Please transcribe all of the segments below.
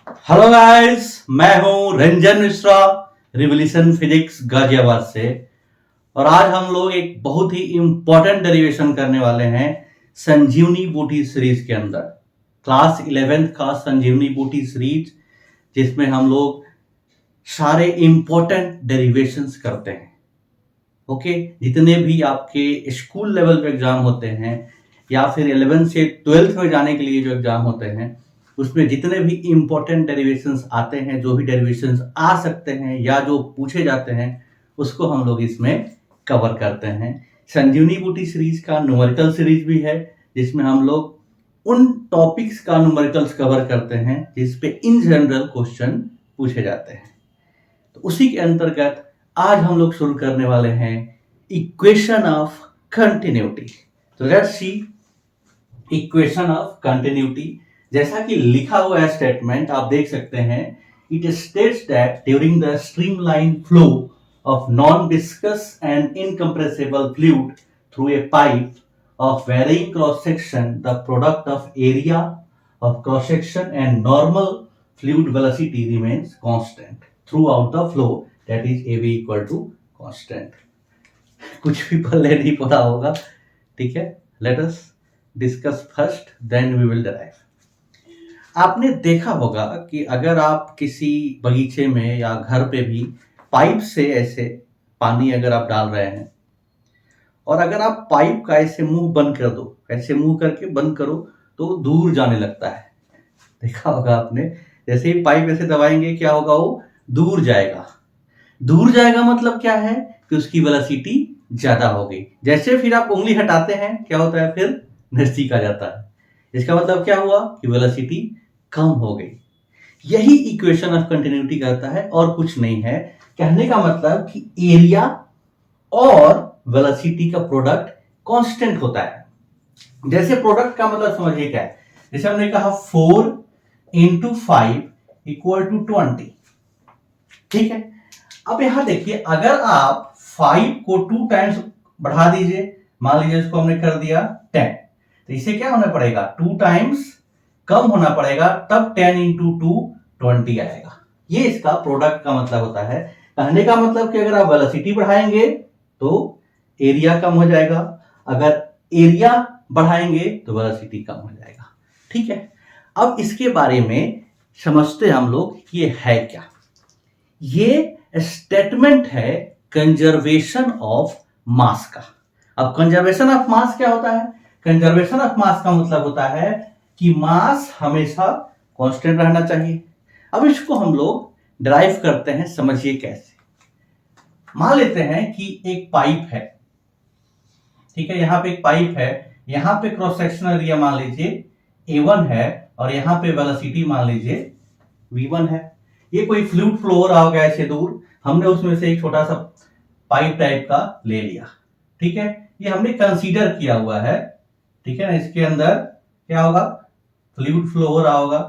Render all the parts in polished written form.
Hello guys, मैं हूं Ranjan Mishra, revolution physics Ghaziabad से। और आज हम लोग एक बहुत ही इंपॉर्टेंट डेरिवेशन करने वाले हैं संजीवनी बूटी सीरीज के अंदर। क्लास 11th का संजीवनी बूटी सीरीज, जिसमें हम लोग सारे इंपॉर्टेंट डेरिवेशंस करते हैं। ओके, जितने भी आपके स्कूल लेवल पे एग्जाम होते हैं या फिर 11th से 12th में जाने के लिए जो एग्जाम होते हैं, उसमें जितने भी इंपॉर्टेंट डेरिवेशंस आते हैं, जो भी डेरिवेशंस आ सकते हैं या जो पूछे जाते हैं, उसको हम लोग इसमें कवर करते हैं। संजीवनी बूटी सीरीज का न्यूमेरिकल सीरीज भी है, जिसमें हम लोग उन टॉपिक्स का न्यूमेरिकल्स कवर करते हैं जिसपे इन जनरल क्वेश्चन पूछे जाते हैं। तो उसी के अंतर्गत आज हम लोग शुरू करने वाले हैं इक्वेशन ऑफ कंटिन्यूटी। तो let's see equation of continuity. जैसा कि लिखा हुआ है स्टेटमेंट, आप देख सकते हैं, it states that during the streamline flow of non viscous and incompressible fluid through a pipe of varying cross section, the product of area of cross section and normal fluid velocity remains constant throughout the flow, that is AB equal to constant. कुछ भी पहले नहीं पता होगा, ठीक है। Let us discuss first, then we will derive. आपने देखा होगा कि अगर आप किसी बगीचे में या घर पे भी पाइप से ऐसे पानी अगर आप डाल रहे हैं, और अगर आप पाइप का ऐसे मुंह बंद कर दो, ऐसे मुंह करके बंद करो, तो दूर जाने लगता है। देखा होगा आपने, जैसे ही पाइप ऐसे दबाएंगे क्या होगा, वो दूर जाएगा। दूर जाएगा मतलब क्या है कि उसकी वेलोसिटी ज्यादा हो गई। जैसे फिर आप उंगली हटाते हैं, क्या होता है, फिर नजदीक आ जाता है। इसका मतलब क्या हुआ कि वेलोसिटी कम हो गई। यही इक्वेशन ऑफ कंटिन्यूटी करता है और कुछ नहीं है। कहने का मतलब कि एरिया और वेलोसिटी का प्रोडक्ट कांस्टेंट होता है। जैसे प्रोडक्ट का मतलब समझिए क्या है, जैसे हमने कहा 4 × 5 = 20, ठीक है। अब यहां देखिए, अगर आप 5 को 2 टाइम्स बढ़ा दीजिए, मान लीजिए इसको हमने कर दिया 10, तो इसे क्या होना पड़ेगा, 2 टाइम्स कम होना पड़ेगा, तब 10 × 2 20 आएगा। ये इसका प्रोडक्ट का मतलब होता है। कहने का मतलब कि अगर आप वेलोसिटी बढ़ाएंगे तो एरिया कम हो जाएगा, अगर एरिया बढ़ाएंगे तो वेलोसिटी कम हो जाएगा, ठीक है। अब इसके बारे में समझते हम लोग, ये है क्या। ये स्टेटमेंट है कंजर्वेशन ऑफ मास का। अब कंजर्वेशन ऑफ मास क्या होता है? कंजर्वेशन ऑफ मास का मतलब होता है कि मास हमेशा कांस्टेंट रहना चाहिए। अब इसको हम लोग डिराइव करते हैं, समझिए कैसे। मान लेते हैं कि एक पाइप है, ठीक है। यहां पे एक पाइप है, यहां पे क्रॉस सेक्शनल एरिया मान लीजिए A1 है, और यहां पे वेलोसिटी मान लीजिए V1 है। ये कोई फ्लूइड फ्लो हो रहा होगा ऐसे दूर, हमने उसमें से एक छोटा सा पाइप टाइप का ले लिया, ठीक है। ये हमने कंसीडर किया हुआ है, ठीक है ना। इसके अंदर क्या होगा, फ्लूइड फ्लो हो रहा होगा,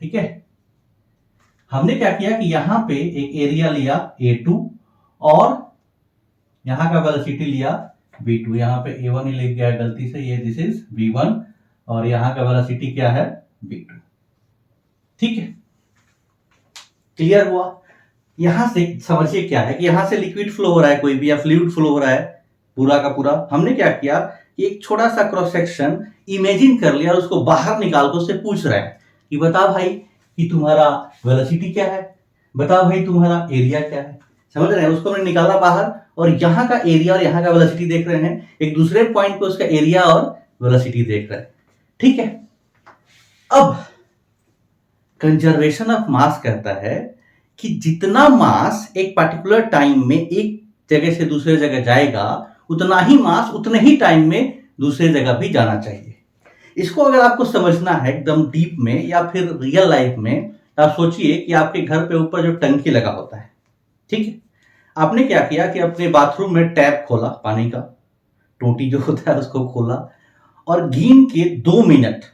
ठीक है। हमने क्या किया कि यहां पे एक एरिया लिया A2 और यहां का वेलोसिटी लिया V2। यहां पे A1 ही लिख गया गलती से, ये दिस इज V1, और यहां का वेलोसिटी क्या है, V2, ठीक है। क्लियर हुआ? यहां से समझिए क्या है कि यहां से लिक्विड फ्लो हो रहा है कोई भी, या फ्लूइड फ्लो हो रहा है पूरा का पूरा। हमने क्या किया कि एक छोटा सा क्रॉस सेक्शन इमेजिन कर लिया और उसको बाहर निकाल कर उससे पूछ रहे हैं कि बता भाई कि तुम्हारा वेलोसिटी क्या है, बता भाई तुम्हारा एरिया क्या है। समझ रहे हैं? उसको हमने निकाला बाहर, और यहाँ का एरिया और यहाँ का वेलोसिटी देख रहे हैं, एक दूसरे पॉइंट पे उसका एरिया और वेलोसिटी देख रहे हैं, ठीक है। अब कंजर्वेशन ऑफ मास कहता है कि जितना मास एक पर्टिकुलर टाइम में एक जगह से दूसरे जगह जाएगा, उतना ही मास उतने ही टाइम में दूसरे जगह भी जाना चाहिए। इसको अगर आपको समझना है एकदम डीप में या फिर रियल लाइफ में, आप सोचिए कि आपके घर पे ऊपर जो टंकी लगा होता है, ठीक है। आपने क्या किया कि अपने बाथरूम में टैप खोला, पानी का टोटी जो होता है उसको खोला, और गिन के 2 मिनट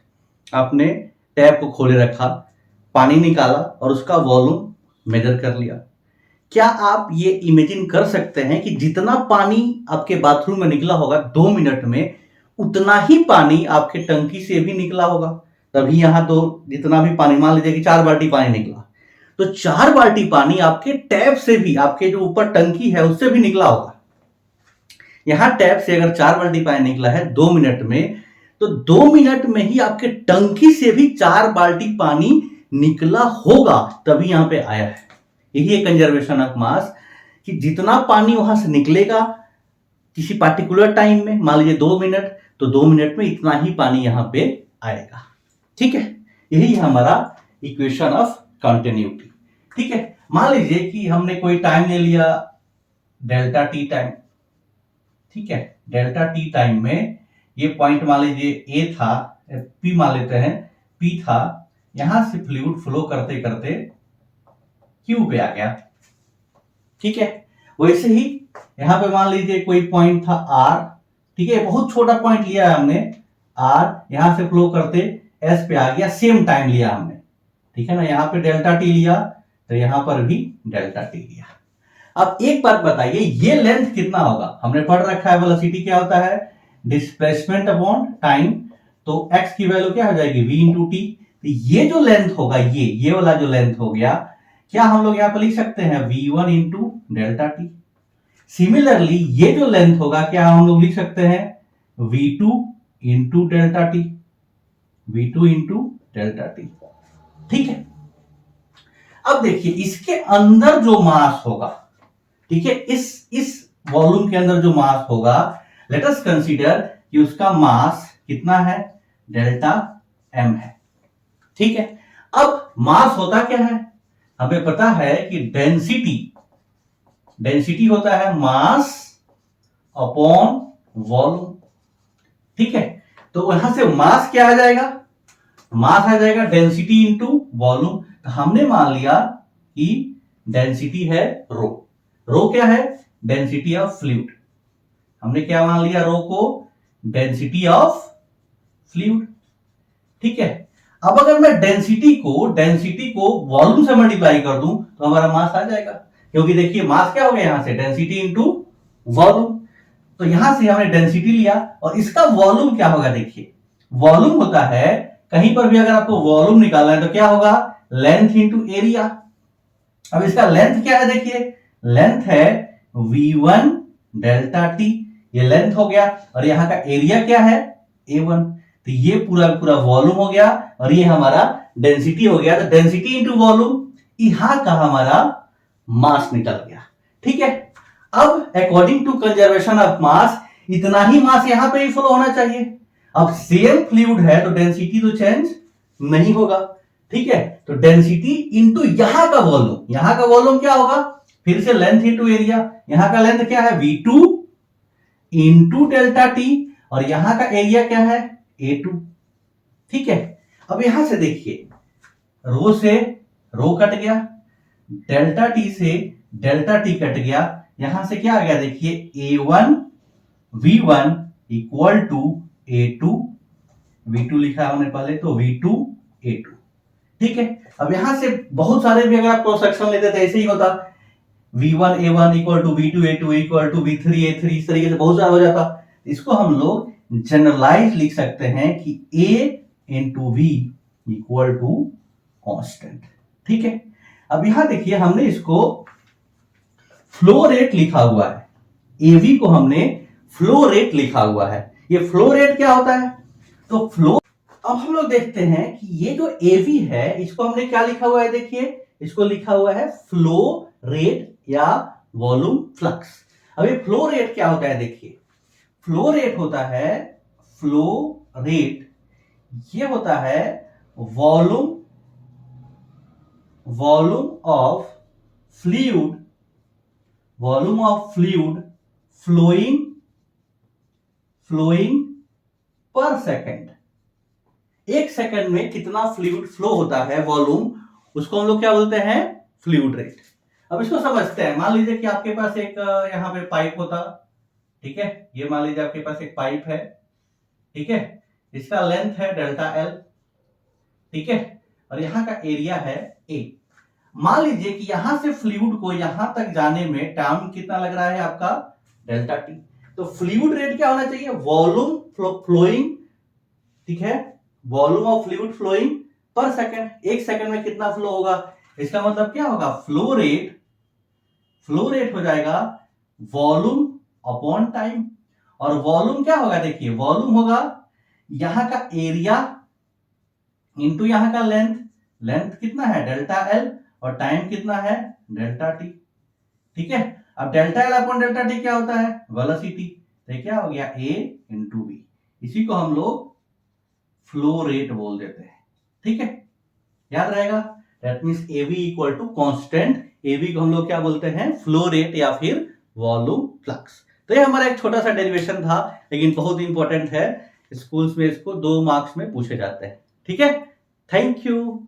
आपने टैप को खोले रखा, पानी निकाला और उसका वॉल्यूम मेजर कर लिया। क्या आप ये इमेजिन कर सकते हैं कि जितना पानी आपके बाथरूम में निकला होगा 2 मिनट में, उतना ही पानी आपके टंकी से भी निकला होगा? तभी यहाँ तो जितना भी पानी, मान लीजिए कि 4 बाल्टी पानी निकला, तो 4 बाल्टी पानी आपके टैप से भी, आपके जो ऊपर टंकी है उससे भी निकला होगा। यहाँ टैप से अगर 4 बाल्टी पानी निकला है 2 मिनट में, तो 2 मिनट में ही आपके टंकी से भी 4 बाल्टी पानी निकला होगा, तभी यहाँ पे आया है। यही है कंजर्वेशन ऑफ मास, कि जितना पानी वहां से निकलेगा किसी पार्टिकुलर टाइम में, मान लीजिए 2 मिनट, तो 2 मिनट में इतना ही पानी यहाँ पे आएगा। ठीक है, यही है हमारा इक्वेशन ऑफ कंटिन्यूटी। ठीक है, मान लीजिए कि हमने कोई टाइम ले लिया डेल्टा टी टाइम। ठीक है, डेल्टा टी टाइम में ये पॉइंट मान लीजिए ए था, पी मान लेते हैं, पी था, यहां से फ्लूइड फ्लो करते करते क्यू पे आ गया। ठीक है, वैसे ही यहां पे मान लीजिए कोई पॉइंट था आर। ठीक है, बहुत छोटा पॉइंट लिया है हमने आर, यहां से फ्लो करते एस पे आ गया, सेम टाइम लिया हमने। ठीक है ना, यहां पे डेल्टा टी लिया, तो यहां पर भी डेल्टा टी लिया। अब एक बात बताइए, ये लेंथ कितना होगा? हमने पढ़ रखा है वेलोसिटी क्या होता है, डिस्प्लेसमेंट अपॉन टाइम, तो x की वैल्यू क्या हो जाएगी, v इंटू टी। ये जो लेंथ होगा, ये वाला जो लेंथ हो गया, क्या हम लोग यहां पर लिख सकते हैं v1 into delta T. Similarly ये जो लेंथ होगा, क्या हम लोग लिख सकते हैं v2 into delta T, v2 into delta T. ठीक है, अब देखिए इसके अंदर जो मास होगा, ठीक है, इस वॉल्यूम के अंदर जो मास होगा, लेट अस कंसीडर कि उसका मास कितना है, डेल्टा एम है। ठीक है, अब मास होता क्या है, हमें पता है कि डेंसिटी होता है मास अपॉन वॉल्यूम। ठीक है, तो यहां से मास क्या आ जाएगा, मास आ जाएगा डेंसिटी इंटू वॉल्यूम। तो हमने मान लिया कि डेंसिटी है रो। रो क्या है, डेंसिटी ऑफ फ्लूइड। हमने क्या मान लिया, रो को डेंसिटी ऑफ फ्लूइड। ठीक है, अब अगर मैं डेंसिटी को वॉल्यूम से मल्टीप्लाई कर दूं तो हमारा मास आ जाएगा, क्योंकि देखिए मास क्या हो गया यहां से, डेंसिटी इंटू वॉल्यूम। तो यहां से हमने डेंसिटी लिया, और इसका वॉल्यूम क्या होगा, देखिए वॉल्यूम होता है, कहीं पर भी अगर आपको वॉल्यूम निकालना है तो क्या होगा, लेंथ इंटू एरिया। अब इसका लेंथ क्या है, देखिए लेंथ है v1 डेल्टा टी, ये लेंथ हो गया, और यहां का एरिया क्या है, a1। तो ये पूरा पूरा वॉल्यूम हो गया, और ये हमारा डेंसिटी हो गया। तो डेंसिटी इंटू वॉल्यूम, यहां का हमारा मास निकल गया। ठीक है, अब according to conservation of mass, इतना ही मास यहां पे ही फ्लो होना चाहिए। अब सेम फ्लूइड है तो डेंसिटी तो चेंज नहीं होगा। ठीक है, तो डेंसिटी इंटू यहां का वॉल्यूम क्या होगा, फिर से लेंथ इंटू एरिया। यहां का लेंथ क्या है, v2 इंटू डेल्टा टी, और यहां का एरिया क्या है, a2। ठीक है, अब यहां से देखिए रो से रो कट गया, डेल्टा टी से डेल्टा टी कट गया, यहां से क्या आ गया, देखिए a1 v1 equal to a2, v2 लिखा है हमने पहले, तो v2 a2। ठीक है, अब यहां से बहुत सारे भी अगर आप क्रॉस सेक्शन लेते तो ऐसे ही होता, v1 a1 equal to v2 a2 equal to v3 a3, इस तरीके से बहुत सारा हो जाता। इसको हम लोग जनरलाइज लिख सकते हैं कि a into v equal to constant. ठीक है, अब यहां देखिए हमने इसको फ्लो रेट लिखा हुआ है, एवी को हमने फ्लो रेट लिखा हुआ है। ये फ्लो रेट क्या होता है, तो फ्लो, अब हम लोग देखते हैं कि ये जो एवी है इसको हमने क्या लिखा हुआ है, देखिए इसको लिखा हुआ है फ्लो रेट या वॉल्यूम फ्लक्स। अब ये फ्लो रेट क्या होता है, देखिए फ्लो रेट होता है, फ्लो रेट ये होता है volume of fluid flowing per second. एक सेकंड में कितना फ्लूइड फ्लो होता है, वॉल्यूम, उसको हम लोग क्या बोलते हैं, फ्लूइड रेट। अब इसको समझते हैं, मान लीजिए कि आपके पास एक यहां पे पाइप होता। ठीक है, ये मान लीजिए आपके पास एक पाइप है। ठीक है, इसका लेंथ है डेल्टा एल। ठीक है, और यहां का एरिया है ए। मान लीजिए कि यहां से फ्लूइड को यहां तक जाने में टाइम कितना लग रहा है आपका, डेल्टा टी। तो फ्लूइड रेट क्या होना चाहिए, वॉल्यूम फ्लोइंग, ठीक है, volume of fluid flowing per second, एक सेकंड में कितना फ्लो होगा। इसका मतलब क्या होगा, फ्लो रेट हो जाएगा वॉल्यूम अपॉन टाइम। और वॉल्यूम क्या होगा, देखिए वॉल्यूम होगा यहां का एरिया इंटू यहां का लेंथ कितना है डेल्टा एल, और टाइम कितना है डेल्टा टी। ठीक है, अब delta L upon delta T क्या होता है, वेलोसिटी। तो क्या हो गया ए इंटू बी, इसी को हम लोग फ्लो रेट बोल देते हैं। ठीक है, याद रहेगा, that means AV equal to constant, AV को हम लोग क्या बोलते हैं, फ्लो रेट या फिर वॉल्यूम फ्लक्स। तो ये हमारा एक छोटा सा डेरिवेशन था, लेकिन बहुत इंपॉर्टेंट है, स्कूल्स में इसको 2 मार्क्स में पूछे जाते हैं। ठीक है, थैंक यू।